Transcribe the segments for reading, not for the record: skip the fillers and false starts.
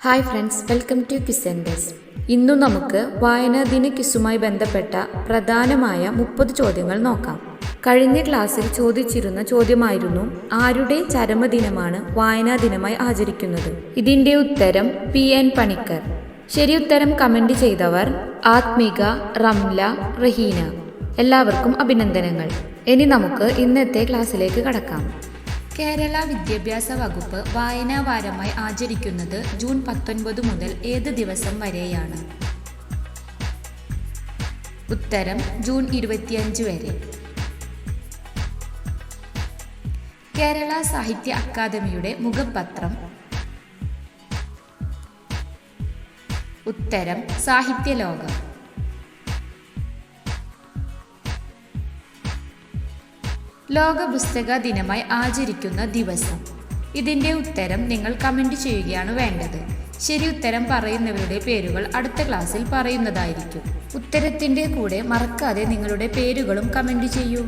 Hi friends, welcome to quiz and best. ഇന്നു നമുക്ക് വായനാ ദിന ക്വിസുമായി ബന്ധപ്പെട്ട പ്രധാനമായ 30 ചോദ്യങ്ങൾ നോക്കാം. കഴിഞ്ഞ ക്ലാസ്സിൽ ചോദിച്ചിരുന്ന ചോദ്യമായിരുന്നു, ആരുടെ ചരമദിനമാണ് വായനാ ദിനമായി ആചരിക്കുന്നത്? ഇതിൻ്റെ ഉത്തരം PN പണിക്കർ. ശരി ഉത്തരം കമൻറ്റ് ചെയ്തവർ ആത്മിക, റംല, റഹീന. എല്ലാവർക്കും അഭിനന്ദനങ്ങൾ. ഇനി നമുക്ക് ഇന്നത്തെ ക്ലാസ്സിലേക്ക് കടക്കാം. കേരള വിദ്യാഭ്യാസ വകുപ്പ് വായനാ വാരമായി ആചരിക്കുന്നത് ജൂൺ 19 മുതൽ ഏത് ദിവസം വരെയാണ്? ഉത്തരം ജൂൺ 25 വരെ. കേരള സാഹിത്യ അക്കാദമിയുടെ മുഖപത്രം? ഉത്തരം സാഹിത്യലോകം. ലോക പുസ്തക ദിനമായി ആചരിക്കുന്ന ദിവസം? ഇതിൻ്റെ ഉത്തരം നിങ്ങൾ കമൻറ്റ് ചെയ്യുകയാണ് വേണ്ടത്. ശരി ഉത്തരം പറയുന്നവരുടെ പേരുകൾ അടുത്ത ക്ലാസ്സിൽ പറയുന്നതായിരിക്കും. ഉത്തരത്തിൻ്റെ കൂടെ മറക്കാതെ നിങ്ങളുടെ പേരുകളും കമൻറ്റ് ചെയ്യൂ.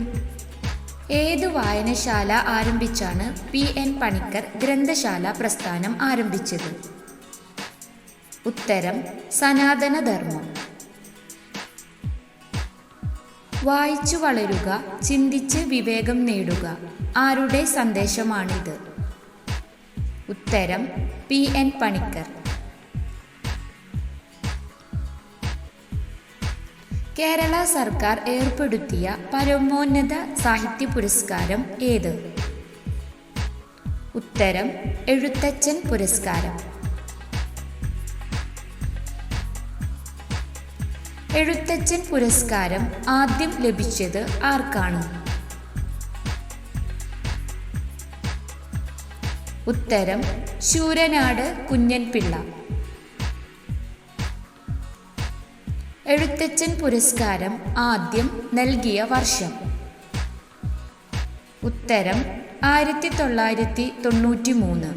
ഏത് വായനശാല ആരംഭിച്ചാണ് PN പണിക്കർ ഗ്രന്ഥശാല പ്രസ്ഥാനം ആരംഭിച്ചത്? ഉത്തരം സനാതനധർമ്മം. വായിച്ചു വളരുക, ചിന്തിച്ച് വിവേകം നേടുക. ആരുടെ സന്ദേശമാണിത്? ഉത്തരം PN പണിക്കർ. കേരള സർക്കാർ ഏർപ്പെടുത്തിയ പരമോന്നത സാഹിത്യ പുരസ്കാരം ഏത്? ഉത്തരം എഴുത്തച്ഛൻ പുരസ്കാരം. എഴുത്തച്ഛൻ പുരസ്കാരം ആദ്യം ലഭിച്ചത് ആർക്കാണ്? ഉത്തരം ശൂരനാട് കുഞ്ഞൻപിള്ള. എഴുത്തച്ഛൻ പുരസ്കാരം ആദ്യം നൽകിയ വർഷം? ഉത്തരം 1993.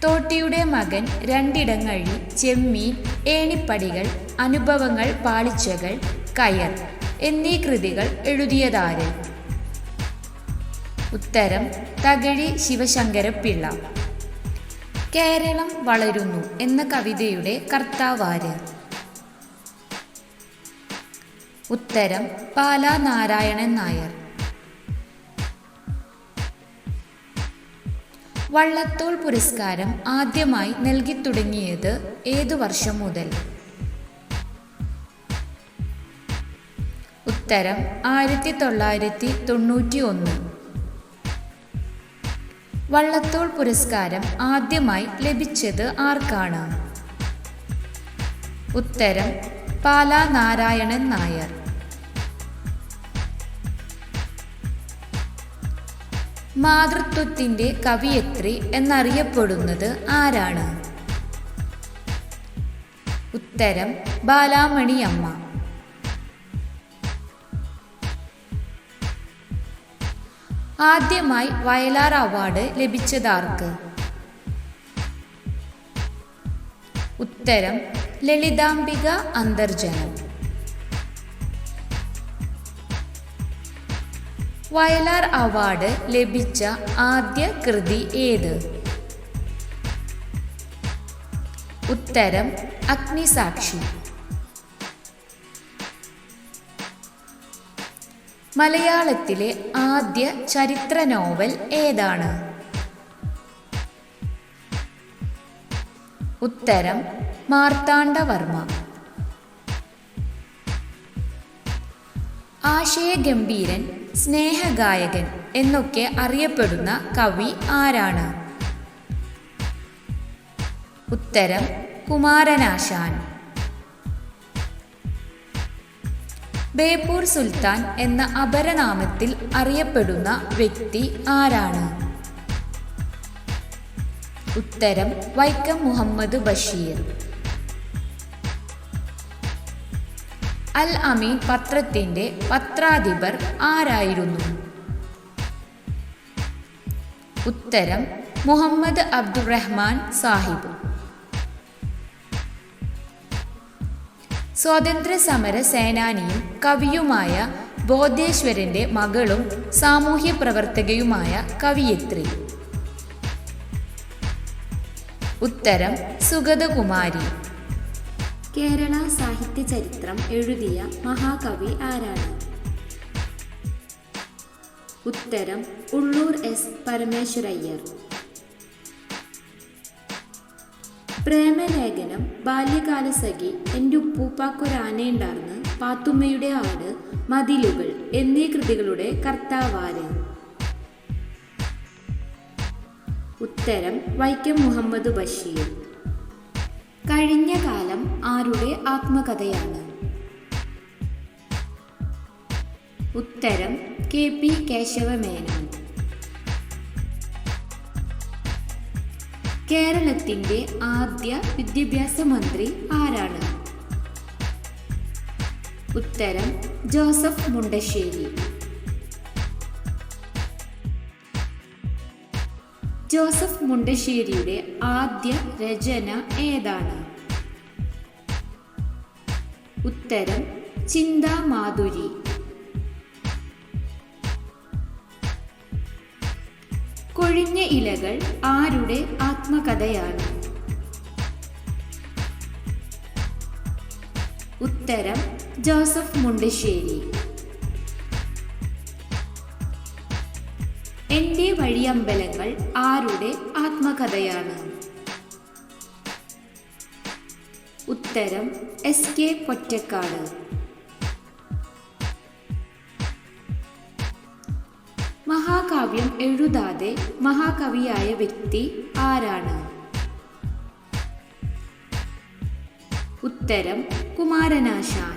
തോട്ടിയുടെ മകൻ, രണ്ടിടങ്ങഴി, ചെമ്മീൻ, ഏണിപ്പടികൾ, അനുഭവങ്ങൾ, പാളിച്ചകൾ, കയർ എന്നീ കൃതികൾ എഴുതിയതാര്? ഉത്തരം തകഴി ശിവശങ്കരപ്പിള്ള. കേരളം വളരുന്നു എന്ന കവിതയുടെ കർത്താവാര്? ഉത്തരം പാലാ നാരായണൻ നായർ. വള്ളത്തോൾ പുരസ്കാരം ആദ്യമായി നൽകി തുടങ്ങിയത് ഏതു വർഷം മുതൽ? ഉത്തരം 1991. വള്ളത്തോൾ പുരസ്കാരം ആദ്യമായി ലഭിച്ചത് ആർക്കാണ്? ഉത്തരം പാലാ നാരായണൻ നായർ. മാതൃത്വത്തിൻ്റെ കവിയത്രി എന്നറിയപ്പെടുന്നത് ആരാണ്? ഉത്തരം ബാലാമണി അമ്മ. ആദ്യമായി വയലാർ അവാർഡ് ലഭിച്ചതാർക്ക്? ഉത്തരം ലളിതാംബിക അന്തർജനം. വയലാർ അവാർഡ് ലഭിച്ച ആദ്യ കൃതി ഏത്? ഉത്തരം അഗ്നിസാക്ഷി. മലയാളത്തിലെ ആദ്യ ചരിത്ര നോവൽ ഏതാണ്? ഉത്തരം മാർത്താണ്ഡവർമ്മ. ആശയഗംഭീരൻ, സ്നേഹഗായകൻ എന്നൊക്കെ അറിയപ്പെടുന്ന കവി ആരാണ്? ഉത്തരം കുമാരനാശാൻ. ബേപ്പൂർ സുൽത്താൻ എന്ന അപരനാമത്തിൽ അറിയപ്പെടുന്ന വ്യക്തി ആരാണ്? ഉത്തരം വൈക്കം മുഹമ്മദ് ബഷീർ. അൽ അമീൻ പത്രത്തിൻ്റെ പത്രാധിപർ ആരായിരുന്നു? ഉത്തരം മുഹമ്മദ് അബ്ദുറഹ്മാൻ സാഹിബ്. സ്വാതന്ത്ര്യ സമര സേനാനിയും കവിയുമായ ബോധേശ്വരൻ്റെ മകളും സാമൂഹ്യ പ്രവർത്തകയുമായ കവിയത്രി. ഉത്തരം സുഗതകുമാരി. കേരള സാഹിത്യ ചരിത്രം എഴുതിയ മഹാകവി ആരാണ്? ഉത്തരം ഉള്ളൂർ എസ് പരമേശ്വരയ്യർ. പ്രേമലേഖനം, ബാല്യകാലസഖി, എൻ്റെ ഉപ്പൂപ്പാക്കൊരാനയുണ്ടാർന്ന്, പാത്തുമ്മയുടെ ആട്, മതിലുകൾ എന്നീ കൃതികളുടെ കർത്താവാര്? ഉത്തരം വൈക്കം മുഹമ്മദ് ബഷീർ. കഴിഞ്ഞ കാലം ആരുടെ ആത്മകഥയാണ്? ഉത്തരം KP കേശവമേനോൻ. കേരളത്തിൻ്റെ ആദ്യ വിദ്യാഭ്യാസ മന്ത്രി ആരാണ്? ഉത്തരം ജോസഫ് മുണ്ടശ്ശേരി. ജോസഫ് മുണ്ടശ്ശേരിയുടെ ആദ്യ രചന ഏതാണ്? ഉത്തരം ചിന്താമാധുരി. കൊഴിഞ്ഞ ഇലകൾ ആരുടെ ആത്മകഥയാണ്? ഉത്തരം ജോസഫ് മുണ്ടശ്ശേരി. എൻ്റെ വഴിയമ്പലങ്ങൾ ആരുടെ ആത്മകഥയാണ്? ഉത്തരം SK പൊറ്റക്കാട്. മഹാകാവ്യം എഴുതാതെ മഹാകവിയായ വ്യക്തി ആരാണ്? ഉത്തരം കുമാരനാശാൻ.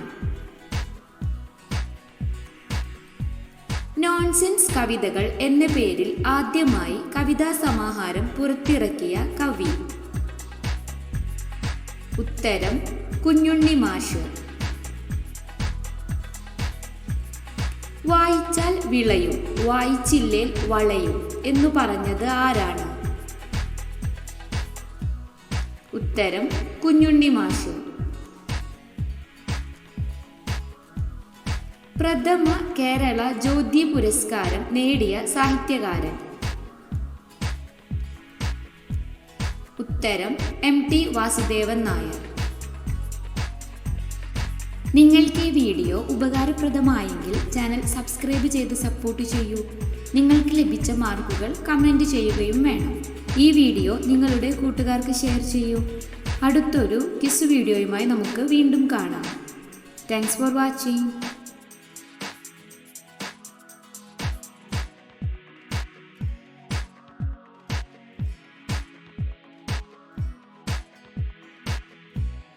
നോൺസെൻസ് കവിതകൾ എന്ന പേരിൽ ആദ്യമായി കവിതാ സമാഹാരം പുറത്തിറക്കിയ കവി? ഉത്തരം കുഞ്ഞുണ്ണി മാഷ്. വായിച്ചാൽ വിളയും വായിച്ചില്ലേൽ വളയും എന്നു പറഞ്ഞത് ആരാണ്? ഉത്തരം കുഞ്ഞുണ്ണി മാഷ്. പ്രഥമ കേരള ജ്യോതി പുരസ്കാരം നേടിയ സാഹിത്യകാരൻ? ഉത്തരം MT വാസുദേവൻ നായർ. നിങ്ങൾക്ക് ഈ വീഡിയോ ഉപകാരപ്രദമായെങ്കിൽ ചാനൽ സബ്സ്ക്രൈബ് ചെയ്ത് സപ്പോർട്ട് ചെയ്യൂ. നിങ്ങൾക്ക് ലഭിച്ച മാർക്കുകൾ കമൻറ്റ് ചെയ്യുകയും വേണം. ഈ വീഡിയോ നിങ്ങളുടെ കൂട്ടുകാർക്ക് ഷെയർ ചെയ്യൂ. അടുത്തൊരു ക്വിസ് വീഡിയോയുമായി നമുക്ക് വീണ്ടും കാണാം. Thanks for watching.